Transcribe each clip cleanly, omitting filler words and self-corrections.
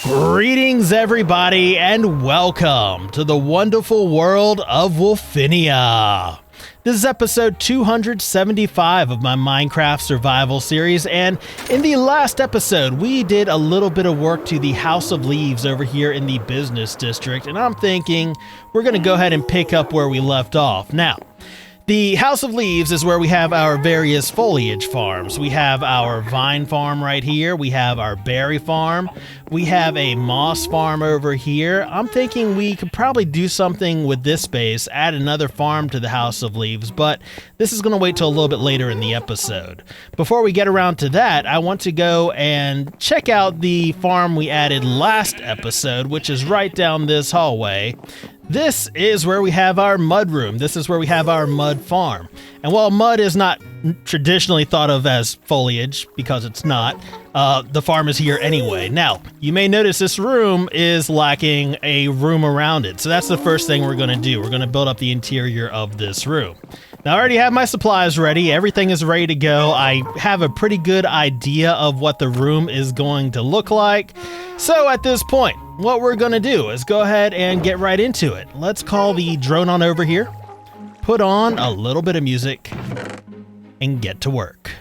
Greetings everybody and welcome to the wonderful world of Wolfinia. This is episode 275 of my Minecraft survival series, and in the last episode we did a little bit of work to the House of Leaves over here in the business district, and I'm thinking we're going to go ahead and pick up where we left off. Now, the House of Leaves is where we have our various foliage farms. We have our vine farm right here. We have our berry farm. We have a moss farm over here. I'm thinking we could probably do something with this space, add another farm to the House of Leaves, but this is going to wait till a little bit later in the episode. Before we get around to that, I want to go and check out the farm we added last episode, which is right down this hallway. This is where we have our mud room. This is where we have our mud farm. And while mud is not traditionally thought of as foliage, because it's not, the farm is here anyway. Now, you may notice this room is lacking a room around it. So that's the first thing we're going to do. We're going to build up the interior of this room. Now, I already have my supplies ready. Everything is ready to go. I have a pretty good idea of what the room is going to look like. So at this point, what we're going to do is go ahead and get right into it. Let's call the drone on over here, put on a little bit of music, and get to work.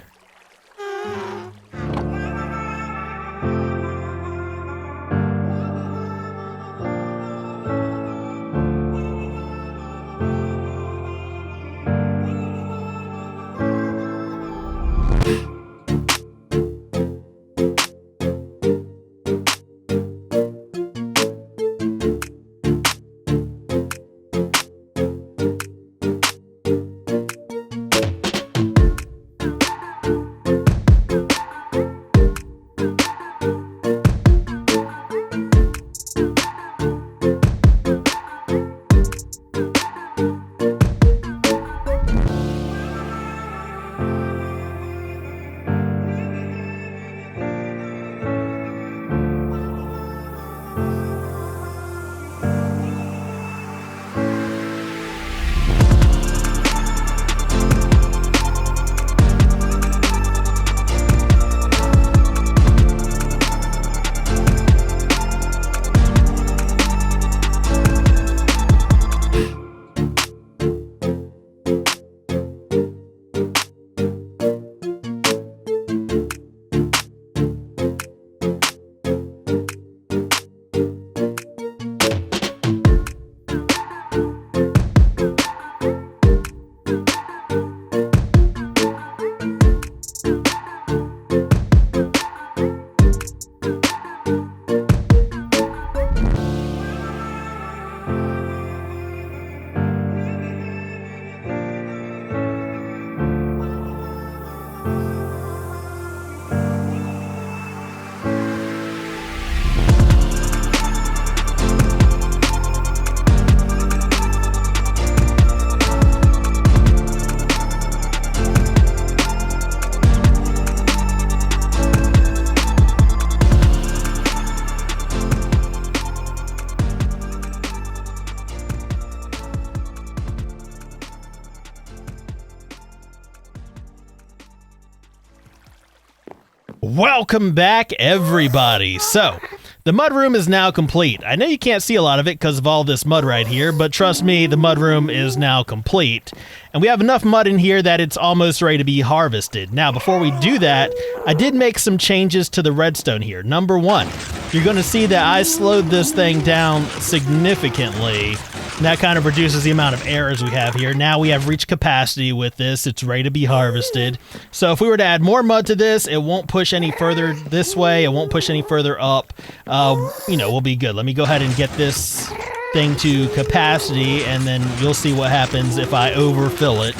Welcome back, everybody. So, the mud room is now complete. I know you can't see a lot of it because of all this mud right here, but trust me, the mud room is now complete. And we have enough mud in here that it's almost ready to be harvested. Now, before we do that, I did make some changes to the redstone here. Number one, you're going to see that I slowed this thing down significantly. And that kind of reduces the amount of errors we have here. Now we have reached capacity with this. It's ready to be harvested. So if we were to add more mud to this, it won't push any further this way. It won't push any further up. We'll be good. Let me go ahead and get this thing to capacity, and then you'll see what happens if I overfill it.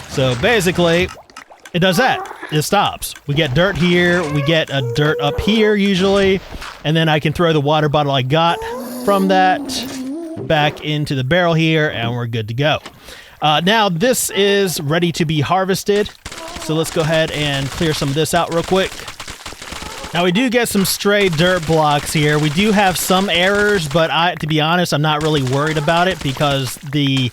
So basically, it does that. It stops. We get dirt here. We get a dirt up here usually. And then I can throw the water bottle I got from that back into the barrel here, and we're good to go. Now this is ready to be harvested, so let's go ahead and clear some of this out real quick. Now we do get some stray dirt blocks here. We do have some errors, but to be honest, I'm not really worried about it because the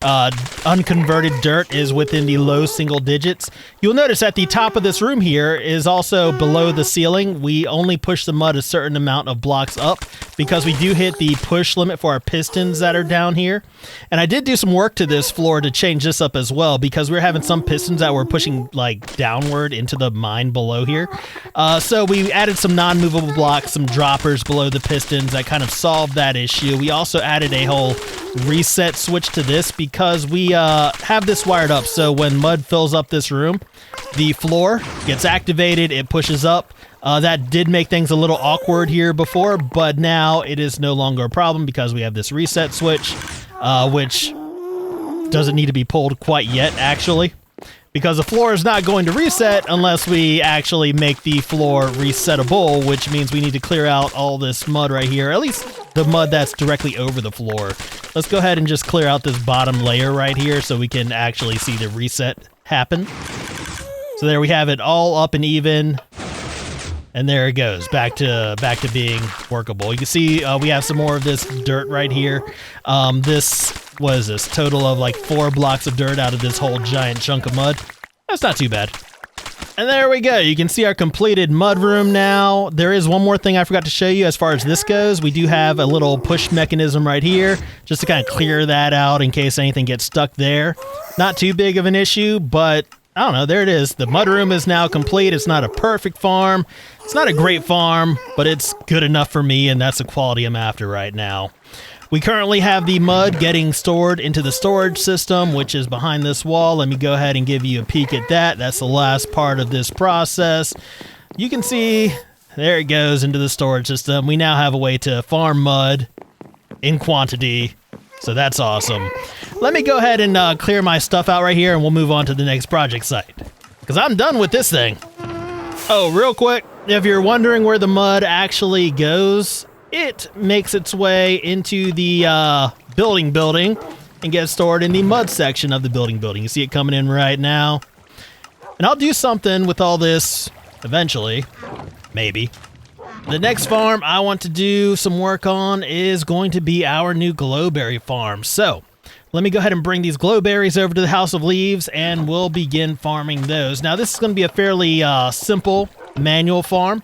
unconverted dirt is within the low single digits. You'll notice at the top of this room here is also below the ceiling. We only push the mud a certain amount of blocks up because we do hit the push limit for our pistons that are down here. And I did do some work to this floor to change this up as well because we were having some pistons that were pushing like downward into the mine below here. So we added some non-movable blocks, some droppers below the pistons that kind of solved that issue. We also added a whole reset switch to this because we have this wired up. So when mud fills up this room, the floor gets activated, it pushes up. That did make things a little awkward here before, but now it is no longer a problem because we have this reset switch, which doesn't need to be pulled quite yet, actually, because the floor is not going to reset unless we actually make the floor resettable, which means we need to clear out all this mud right here, at least the mud that's directly over the floor. Let's go ahead and just clear out this bottom layer right here so we can actually see the reset happen. So there we have it all up and even. And there it goes, back to being workable. You can see we have some more of this dirt right here. What is this? Total of like 4 blocks of dirt out of this whole giant chunk of mud. That's not too bad. And there we go. You can see our completed mud room now. There is one more thing I forgot to show you as far as this goes. We do have a little push mechanism right here just to kind of clear that out in case anything gets stuck there. Not too big of an issue, but I don't know, there it is. The mudroom is now complete. It's not a perfect farm. It's not a great farm, but it's good enough for me, and that's the quality I'm after right now. We currently have the mud getting stored into the storage system, which is behind this wall. Let me go ahead and give you a peek at that. That's the last part of this process. You can see, there it goes into the storage system. We now have a way to farm mud in quantity, so that's awesome. Let me go ahead and clear my stuff out right here, and we'll move on to the next project site, because I'm done with this thing. Oh, real quick, if you're wondering where the mud actually goes, it makes its way into the building and gets stored in the mud section of the building. You see it coming in right now. And I'll do something with all this eventually, maybe. The next farm I want to do some work on is going to be our new Glowberry Farm. So let me go ahead and bring these glowberries over to the House of Leaves, and we'll begin farming those. Now, this is going to be a fairly simple manual farm.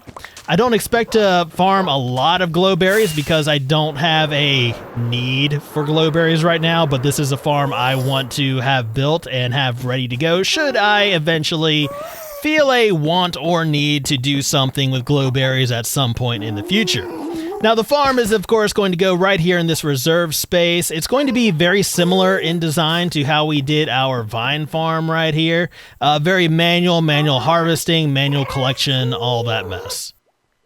I don't expect to farm a lot of glowberries because I don't have a need for glowberries right now, but this is a farm I want to have built and have ready to go should I eventually feel a want or need to do something with glowberries at some point in the future. Now, the farm is, of course, going to go right here in this reserve space. It's going to be very similar in design to how we did our vine farm right here. Very manual harvesting, manual collection, all that mess.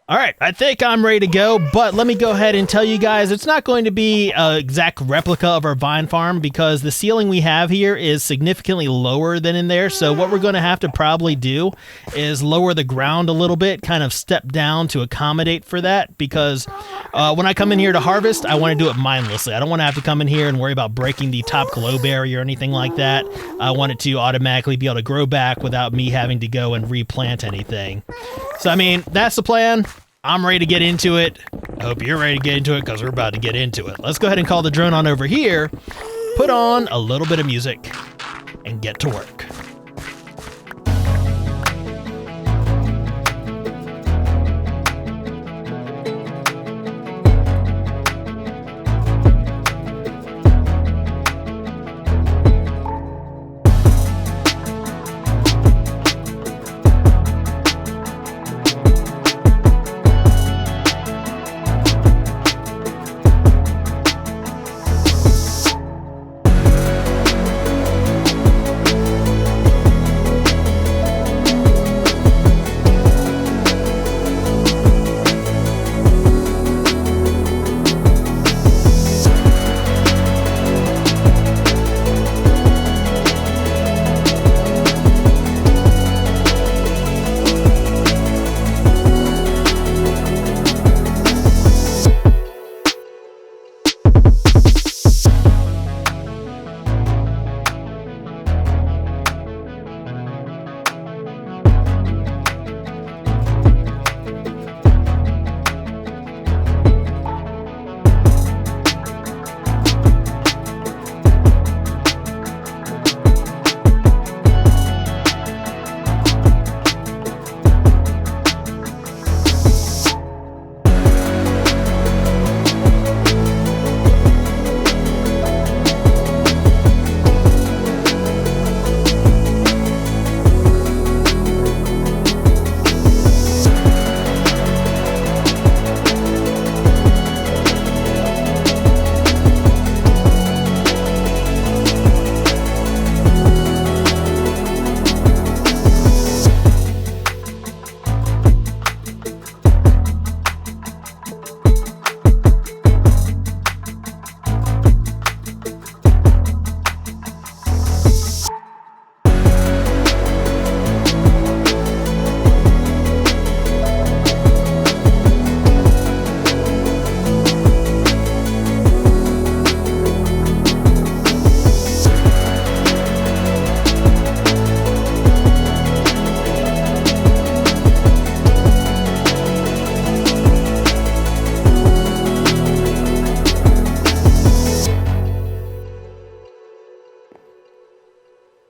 All right, I think I'm ready to go, but let me go ahead and tell you guys, it's not going to be an exact replica of our vine farm because the ceiling we have here is significantly lower than in there. So what we're going to have to probably do is lower the ground a little bit, kind of step down to accommodate for that, because when I come in here to harvest, I want to do it mindlessly. I don't want to have to come in here and worry about breaking the top glowberry or anything like that. I want it to automatically be able to grow back without me having to go and replant anything. So, I mean, that's the plan. I'm ready to get into it. I hope you're ready to get into it because we're about to get into it. Let's go ahead and call the drone on over here, put on a little bit of music, and get to work.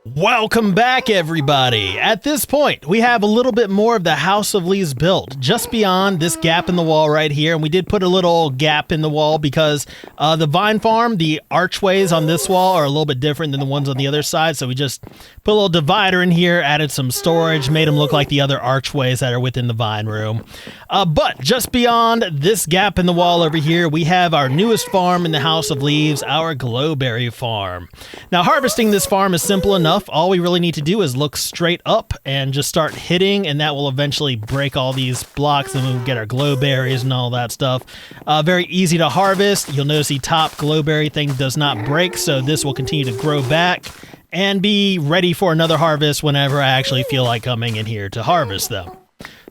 Welcome back, everybody. At this point, we have a little bit more of the House of Leaves built just beyond this gap in the wall right here. And we did put a little gap in the wall because the vine farm, the archways on this wall are a little bit different than the ones on the other side. So we just put a little divider in here, added some storage, made them look like the other archways that are within the vine room. But just beyond this gap in the wall over here, we have our newest farm in the House of Leaves, our Glowberry Farm. Now, harvesting this farm is simple enough. All we really need to do is look straight up and just start hitting, and that will eventually break all these blocks, and we'll get our glowberries and all that stuff. Very easy to harvest. You'll notice the top glowberry thing does not break, so this will continue to grow back and be ready for another harvest whenever I actually feel like coming in here to harvest them.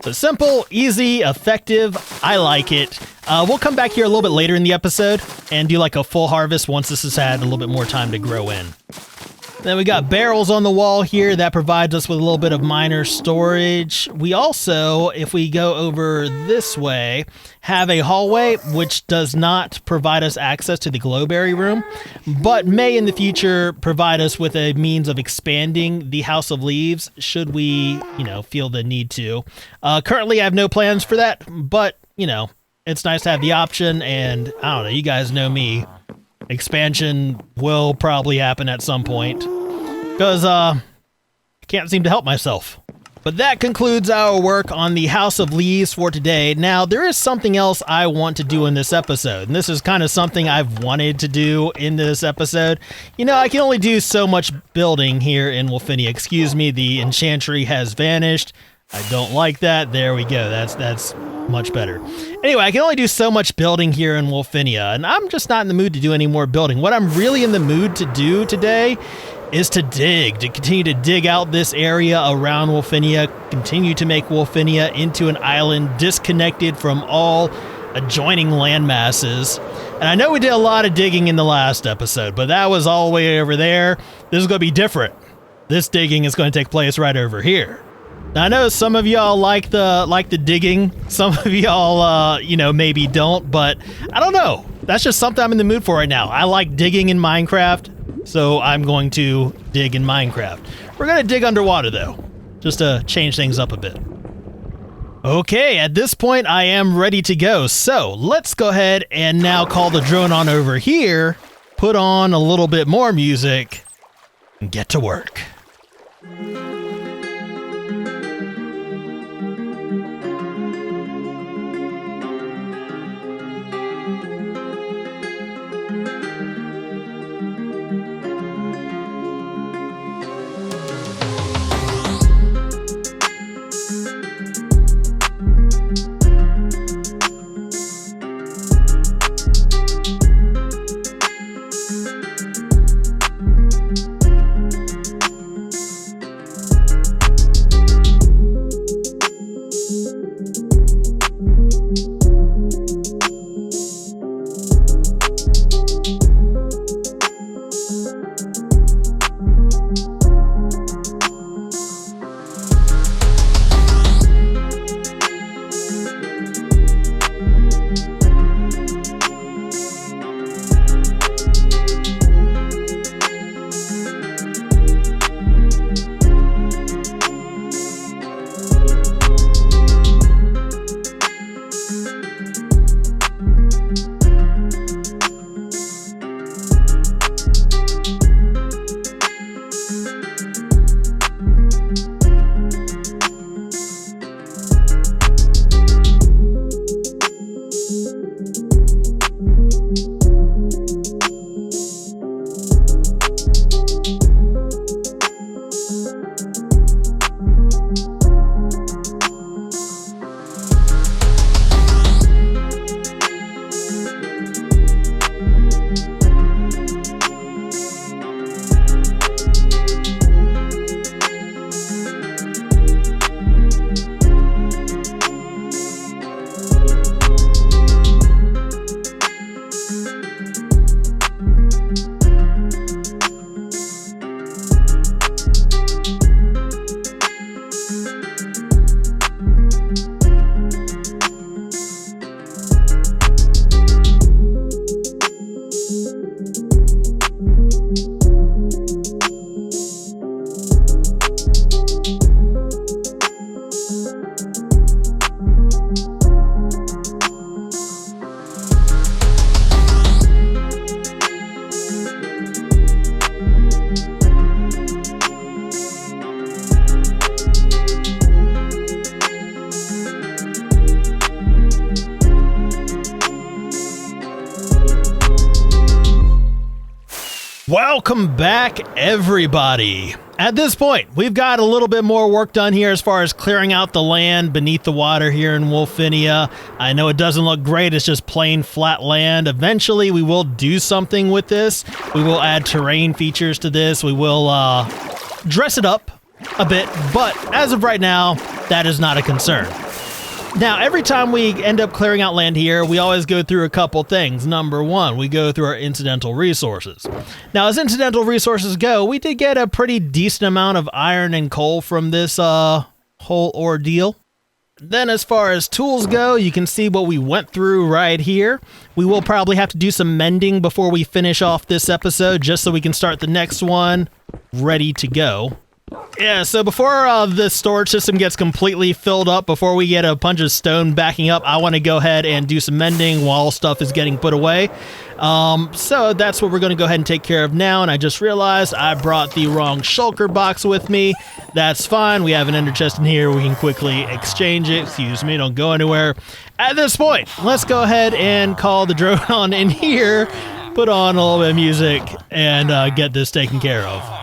So simple, easy, effective. I like it. We'll come back here a little bit later in the episode and do like a full harvest once this has had a little bit more time to grow in. Then we got barrels on the wall here that provides us with a little bit of minor storage. We also, if we go over this way, have a hallway which does not provide us access to the glowberry room, but may in the future provide us with a means of expanding the House of Leaves should we, feel the need to. Currently, I have no plans for that, but, it's nice to have the option, and I don't know, you guys know me. Expansion will probably happen at some point because I can't seem to help myself. But that concludes our work on the House of Leaves for today. Now, there is something else I want to do in this episode, and this is kind of something I've wanted to do in this episode. I can only do so much building here in Wolfinia. Excuse me, the enchantry has vanished. I don't like that. There we go. That's much better. Anyway, I can only do so much building here in Wolfinia, and I'm just not in the mood to do any more building. What I'm really in the mood to do today is to continue to dig out this area around Wolfinia, continue to make Wolfinia into an island disconnected from all adjoining land masses. And I know we did a lot of digging in the last episode, but that was all the way over there. This is going to be different. This digging is going to take place right over here. Now, I know some of y'all like the digging. Some of y'all, maybe don't, but I don't know. That's just something I'm in the mood for right now. I like digging in Minecraft, so I'm going to dig in Minecraft. We're going to dig underwater, though, just to change things up a bit. Okay, at this point, I am ready to go. So let's go ahead and now call the drone on over here, put on a little bit more music, and get to work. Welcome back, everybody. At this point, we've got a little bit more work done here as far as clearing out the land beneath the water here in Wolfinia. I know it doesn't look great, it's just plain flat land. Eventually, we will do something with this. We will add terrain features to this. We will dress it up a bit, but as of right now, that is not a concern. Now, every time we end up clearing out land here, we always go through a couple things. Number one, we go through our incidental resources. Now, as incidental resources go, we did get a pretty decent amount of iron and coal from this whole ordeal. Then as far as tools go, you can see what we went through right here. We will probably have to do some mending before we finish off this episode, just so we can start the next one ready to go. Yeah, so before the storage system gets completely filled up, before we get a bunch of stone backing up, I want to go ahead and do some mending while stuff is getting put away. So that's what we're going to go ahead and take care of now, and I just realized I brought the wrong shulker box with me. That's fine, we have an ender chest in here, we can quickly exchange it. Excuse me, don't go anywhere. At this point, let's go ahead and call the drone on in here, put on a little bit of music, and get this taken care of.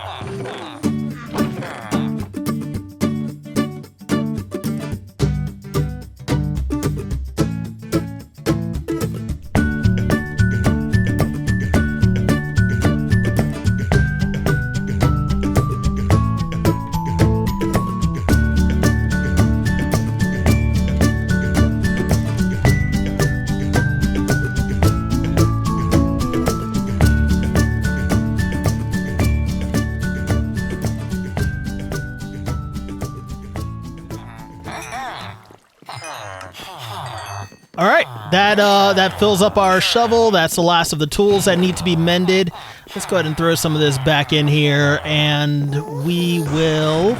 All right, that fills up our shovel. That's the last of the tools that need to be mended. Let's go ahead and throw some of this back in here, and we will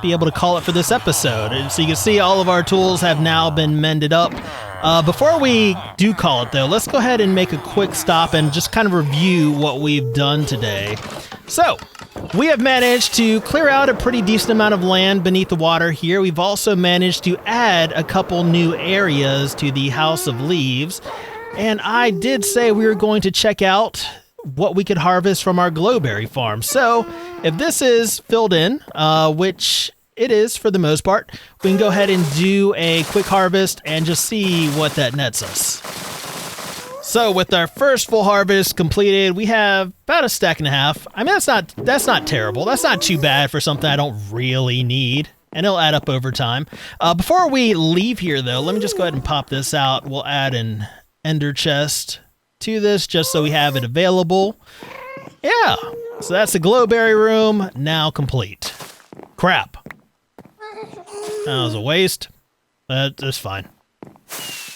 be able to call it for this episode. And so you can see all of our tools have now been mended up. Before we do call it, though, let's go ahead and make a quick stop and just kind of review what we've done today. So, we have managed to clear out a pretty decent amount of land beneath the water here. We've also managed to add a couple new areas to the House of Leaves. And I did say we were going to check out what we could harvest from our Glowberry Farm. So if this is filled in, which it is for the most part, we can go ahead and do a quick harvest and just see what that nets us. So with our first full harvest completed, we have about a stack and a half. I mean, that's not terrible. That's not too bad for something I don't really need, and it'll add up over time. Before we leave here, though, let me just go ahead and pop this out. We'll add an ender chest to this just so we have it available. Yeah, so that's the Glowberry room now complete. Crap. That was a waste. That's fine.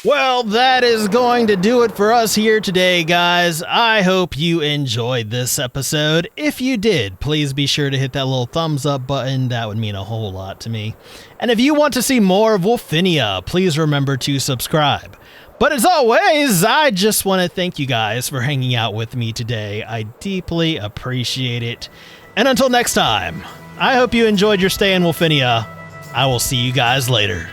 Well, that is going to do it for us here today, guys. I hope you enjoyed this episode. If you did, please be sure to hit that little thumbs up button. That would mean a whole lot to me. And if you want to see more of Wolfinia, please remember to subscribe. But as always, I just want to thank you guys for hanging out with me today. I deeply appreciate it. And until next time, I hope you enjoyed your stay in Wolfinia. I will see you guys later.